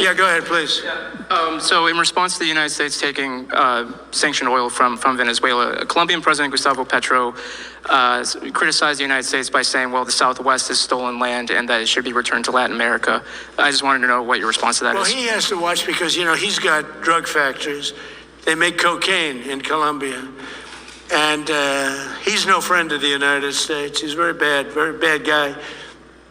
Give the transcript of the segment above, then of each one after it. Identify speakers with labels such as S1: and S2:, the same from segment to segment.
S1: Yeah, go ahead, please.
S2: So in response to the United States taking sanctioned oil from Venezuela, Colombian President Gustavo Petro criticized the United States by saying, well, the Southwest is stolen land and that it should be returned to Latin America. I just wanted to know what your response to that is.
S1: Well, he has to watch because, he's got drug factories. They make cocaine in Colombia. And he's no friend of the United States. He's very bad guy.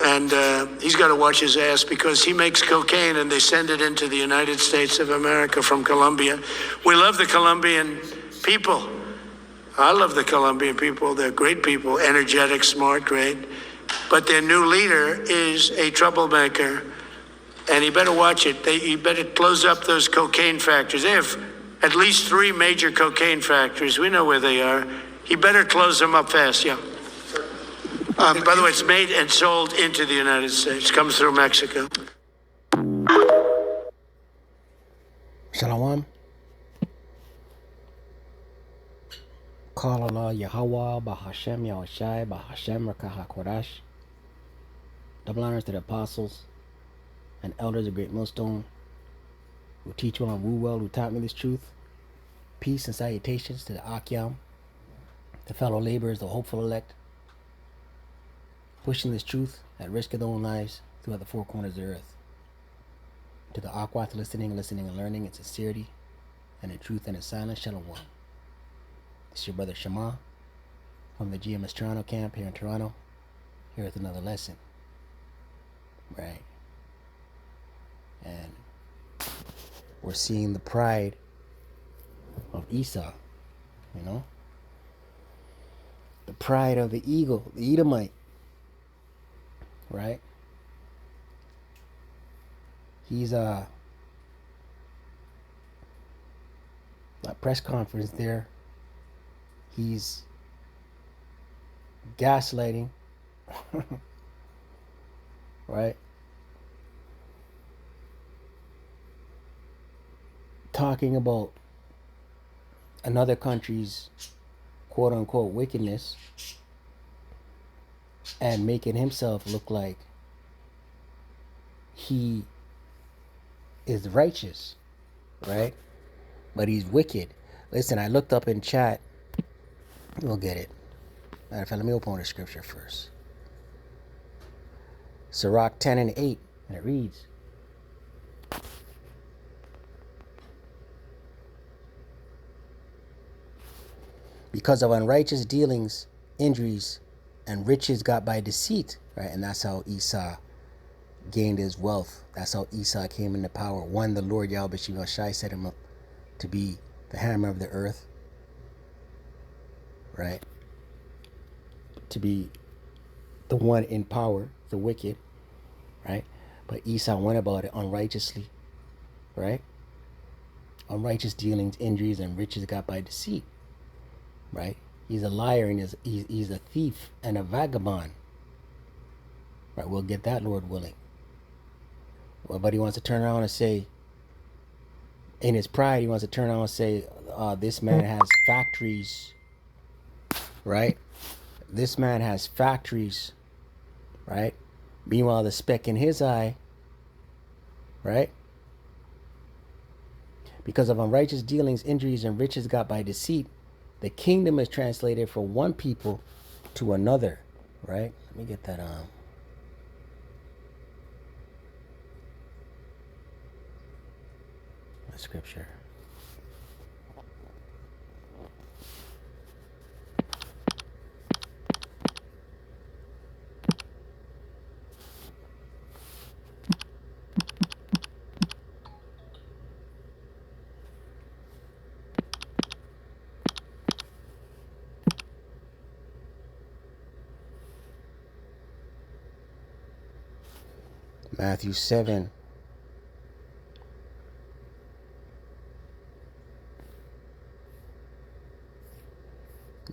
S1: And he's got to watch his ass because he makes cocaine and they send it into the United States of America from Colombia. We love the Colombian people. I love the Colombian people. They're great people, energetic, smart, great. But their new leader is a troublemaker. And he better watch it. He better close up those cocaine factories. They have at least 3 major cocaine factories. We know where they are. He better close them up fast, yeah. By the way, it's made and sold into the United States. Comes through Mexico.
S3: Shalom. Call Allah Yahweh, Bahashem Yahushai, Bahashem Rakah HaKorash. Double honors to the apostles and elders of Great Millstone who teach well and woo well, who taught me this truth. Peace and salutations to the Akyam, the fellow laborers, the hopeful elect, pushing this truth at risk of their own lives throughout the 4 corners of the earth. To the Akwat, listening and learning in sincerity and in truth and in silence, Shalom. This is your brother Shema from the GMS Toronto camp here in Toronto, here with another lesson. Right. And we're seeing the pride of Esau, the pride of the eagle, the Edomite, right? He's a press conference there. He's gaslighting, right? Talking about another country's quote unquote wickedness and making himself look like he is righteous, right? But he's wicked. Listen, I looked up in chat. We'll get it. Matter of fact, let me open the scripture first. Sirach 10:8, and it reads, because of unrighteous dealings, injuries, and riches got by deceit, right? And that's how Esau gained his wealth. That's how Esau came into power. One, the Lord Yahweh Shai set him up to be the hammer of the earth, right? To be the one in power, the wicked, right? But Esau went about it unrighteously, right? Unrighteous dealings, injuries, and riches got by deceit, right? He's a liar and he's a thief and a vagabond, right? We'll get that, Lord willing. But he wants to turn around and say, in his pride, he wants to turn around and say, this man has factories, right? This man has factories, right? Meanwhile, the speck in his eye, right? Because of unrighteous dealings, injuries, and riches got by deceit, the kingdom is translated from one people to another, right? Let me get that scripture. Matthew 7.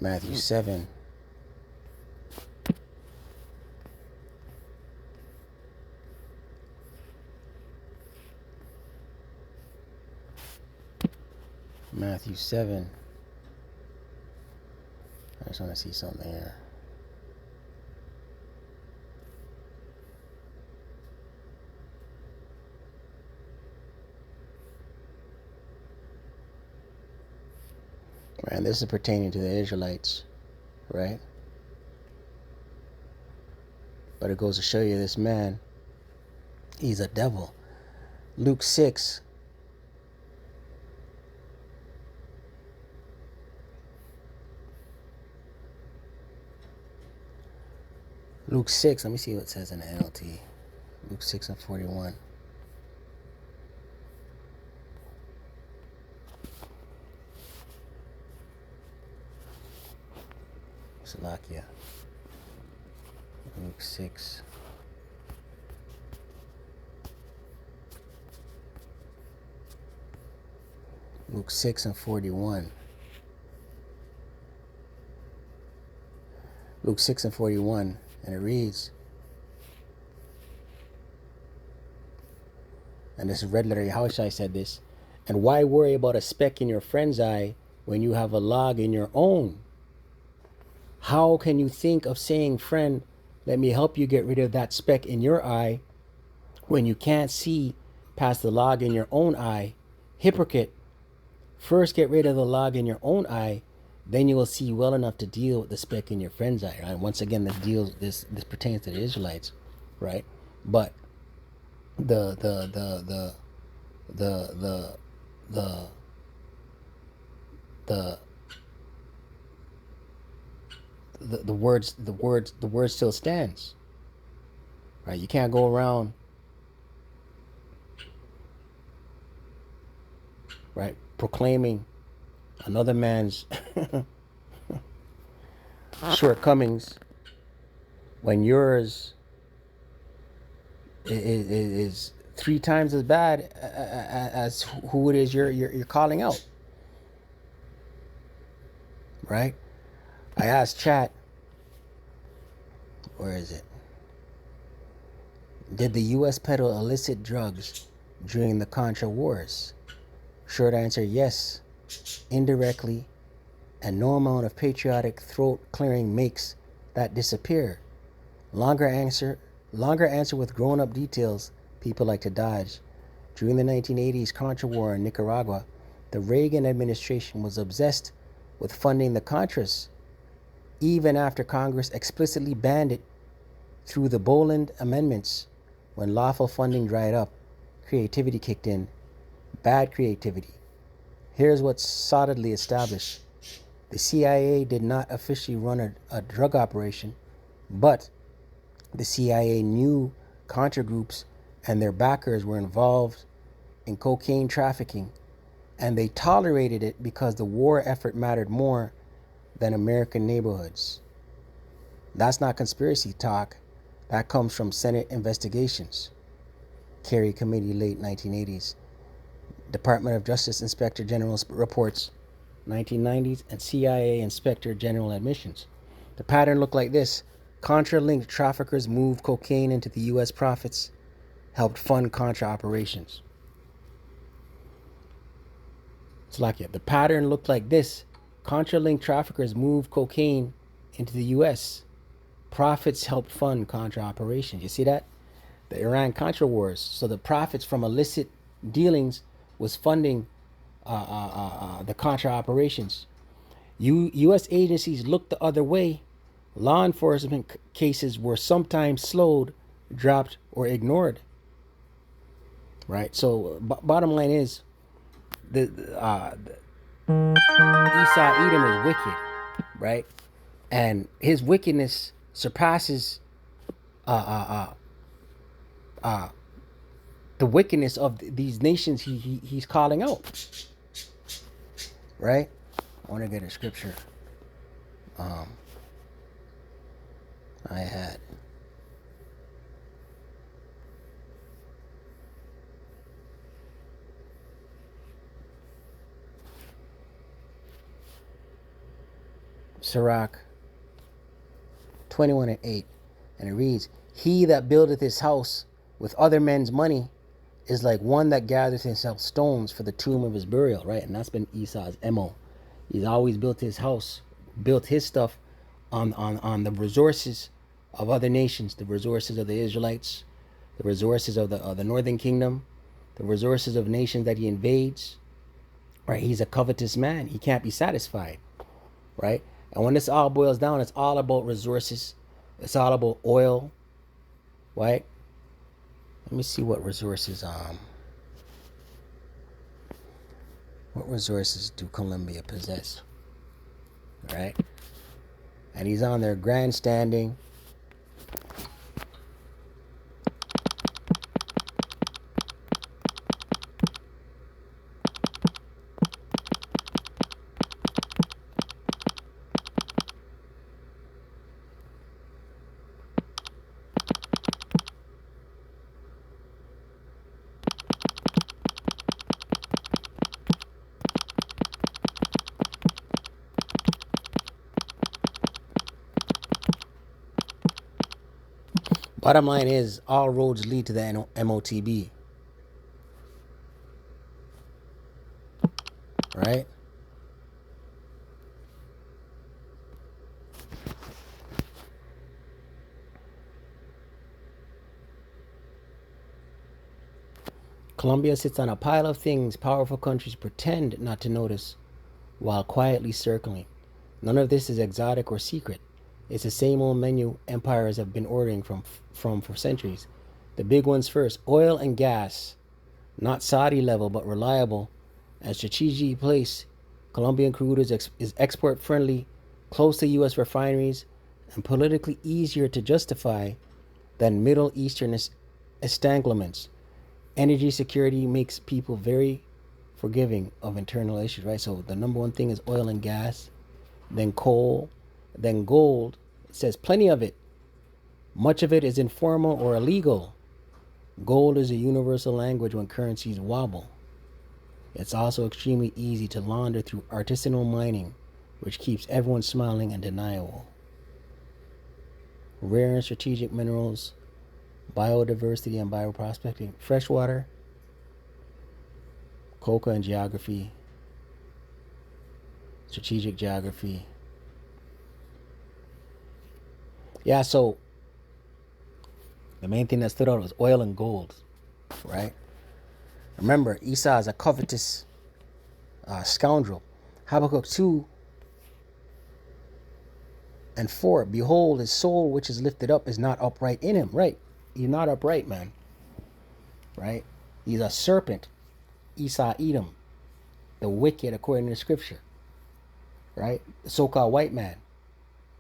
S3: Matthew 7. Matthew 7. I just want to see something here. Right? And this is pertaining to the Israelites, right? But it goes to show you this man, he's a devil. Luke 6. Luke 6, let me see what it says in the NLT. Luke 6 and 41. Slovakia. Luke 6. Luke 6 and 41. Luke 6 and 41. And it reads, and this is red letter Yahushua said this, and why worry about a speck in your friend's eye when you have a log in your own? How can you think of saying, friend, let me help you get rid of that speck in your eye when you can't see past the log in your own eye? Hypocrite, first get rid of the log in your own eye, then you will see well enough to deal with the speck in your friend's eye. Right? Once again, this pertains to the Israelites, right? But the word still stands, right? You can't go around, right, proclaiming another man's shortcomings when yours is 3 times as bad as who it is you're calling out, right? I asked chat, where is it? Did the U.S. peddle illicit drugs during the Contra Wars? Short answer, yes. Indirectly, and no amount of patriotic throat clearing makes that disappear. Longer answer with grown-up details people like to dodge. During the 1980s Contra War in Nicaragua, the Reagan administration was obsessed with funding the Contras, even after Congress explicitly banned it through the Boland amendments. When lawful funding dried up, creativity kicked in. Bad creativity. Here's what's solidly established. The CIA did not officially run a drug operation, but the CIA knew Contra groups and their backers were involved in cocaine trafficking, and they tolerated it because the war effort mattered more than American neighborhoods. That's not conspiracy talk. That comes from Senate investigations. Kerry Committee, late 1980s. Department of Justice Inspector General reports, 1990s, and CIA Inspector General admissions. The pattern looked like this. Contra-linked traffickers moved cocaine into the U.S. profits, helped fund Contra operations. Slovakia. The pattern looked like this. Contra-linked traffickers moved cocaine into the U.S. Profits helped fund Contra operations. You see that? The Iran-Contra wars. So the profits from illicit dealings was funding the Contra operations. U.S. agencies looked the other way. Law enforcement cases were sometimes slowed, dropped, or ignored. Right? So bottom line is, Esau Edom is wicked, right? And his wickedness surpasses the wickedness of these nations he's calling out, right? I want to get a scripture. I had Sirach 21:8, and it reads, "He that buildeth his house with other men's money is like one that gathereth himself stones for the tomb of his burial," right? And that's been Esau's MO. He's always built his house, built his stuff on the resources of other nations, the resources of the Israelites, the resources of the northern kingdom, the resources of nations that he invades, right? He's a covetous man. He can't be satisfied, right? And when this all boils down, it's all about resources. It's all about oil, right? Let me see what resources do Colombia possess, right? And he's on there grandstanding. Bottom line is, all roads lead to the MOTB, right? Colombia sits on a pile of things powerful countries pretend not to notice while quietly circling. None of this is exotic or secret. It's the same old menu empires have been ordering from for centuries. The big ones first: oil and gas, not Saudi level but reliable and strategically placed. Colombian crude is export friendly, close to U.S. refineries, and politically easier to justify than Middle Eastern entanglements. Energy security makes people very forgiving of internal issues, right? So the number one thing is oil and gas, then coal, then gold. It says plenty of it. Much of it is informal or illegal. Gold is a universal language when currencies wobble. It's also extremely easy to launder through artisanal mining, which keeps everyone smiling and deniable. Rare and strategic minerals, biodiversity and bioprospecting, freshwater, coca and geography, strategic geography. Yeah, so the main thing that stood out was oil and gold, right? Remember, Esau is a covetous scoundrel. Habakkuk 2:4, behold, his soul which is lifted up is not upright in him. Right, you're not upright, man. Right? He's a serpent. Esau, Edom, the wicked according to the scripture. Right? The so-called white man.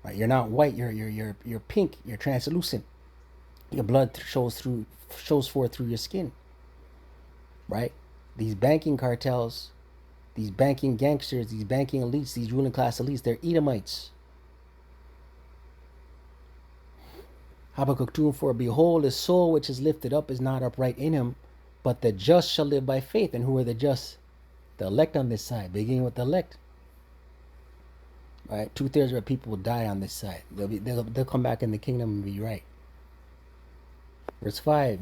S3: Right? You're not white. You're pink. You're translucent. Your blood shows forth through your skin. Right? These banking cartels, these banking gangsters, these banking elites, these ruling class elites, they're Edomites. Habakkuk 2:4, behold, his soul which is lifted up is not upright in him, but the just shall live by faith. And who are the just? The elect on this side, beginning with the elect. Right? 2/3 of people will die on this side. They'll come back in the kingdom and be right. Verse 5,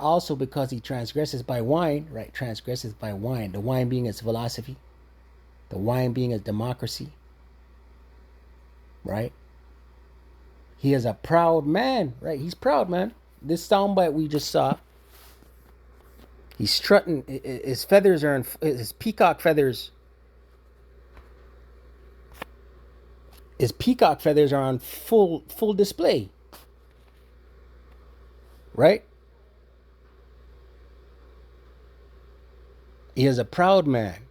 S3: also because he transgresses by wine, right? Transgresses by wine. The wine being his philosophy, the wine being his democracy, right? He is a proud man, right? He's proud, man. This soundbite we just saw, he's strutting. His feathers are his peacock feathers. His peacock feathers are on full display, right? He is a proud man,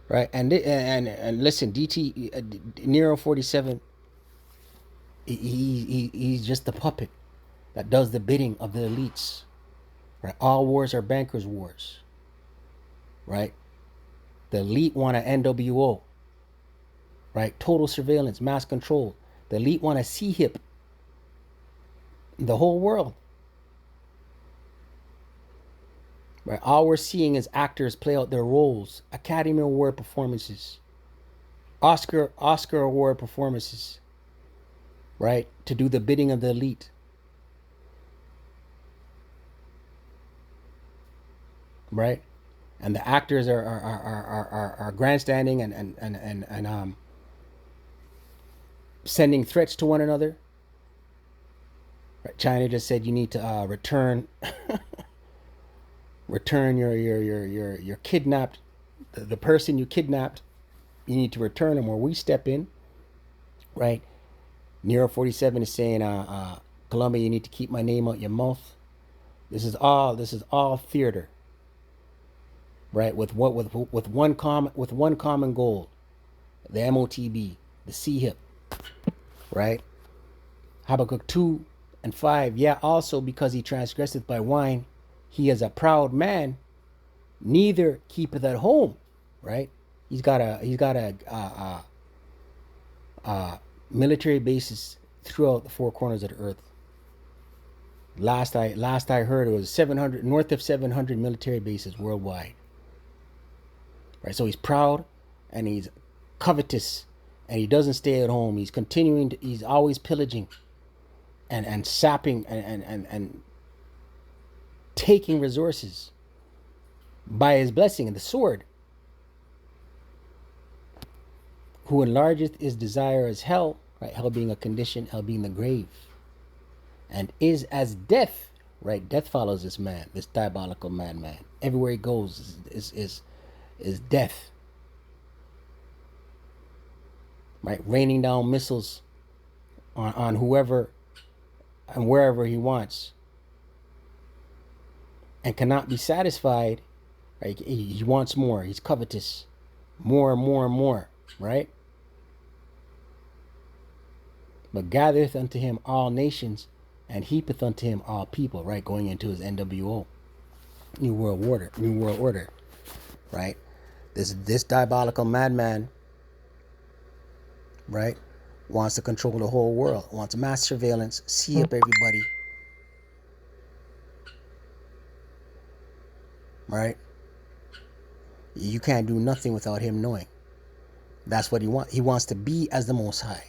S3: right? And listen, Nero 47. He's just the puppet that does the bidding of the elites, right? All wars are bankers' wars, right? The elite want a NWO, right? Total surveillance, mass control. The elite want a CHIP, the whole world, right? All we're seeing is actors play out their roles, Academy Award performances, Oscar Award performances, right? To do the bidding of the elite. Right? And the actors are grandstanding and sending threats to one another. Right? China just said you need to return return your kidnapped, the person you kidnapped. You need to return them, or we step in, right? Nero 47 is saying, Colombia, you need to keep my name out your mouth. This is all theater, right? With one common goal, the MOTB, the CHIP, right? Habakkuk 2:5. Yeah, also because he transgresseth by wine, he is a proud man, neither keepeth at home, right? He's got a military bases throughout the four corners of the earth. Last I heard, it was 700, north of 700 military bases worldwide. Right, so he's proud and he's covetous, and he doesn't stay at home. He's he's always pillaging and sapping and taking resources by his blessing and the sword. Who enlargeth his desire as hell, right? Hell being a condition, hell being the grave. And is as death, right? Death follows this man, this diabolical madman. Everywhere he goes is death. Right? Raining down missiles on whoever and wherever he wants. And cannot be satisfied. Right? He wants more. He's covetous. More and more and more. Right? But gathereth unto him all nations, and heapeth unto him all people, right? Going into his NWO, New World Order, right? This diabolical madman, right, wants to control the whole world, wants mass surveillance, see up everybody, right? You can't do nothing without him knowing. That's what he wants. He wants to be as the Most High.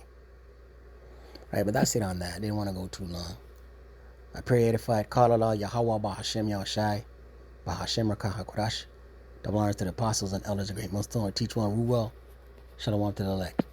S3: Right, but that's it on that. I didn't want to go too long. I pray edified. Call Allah Yahweh Bahashem Yahushai Bahashem Rakah HaKodash. Double honors to the apostles and elders of great millstone. Teach well and rule well. Shalom to the elect.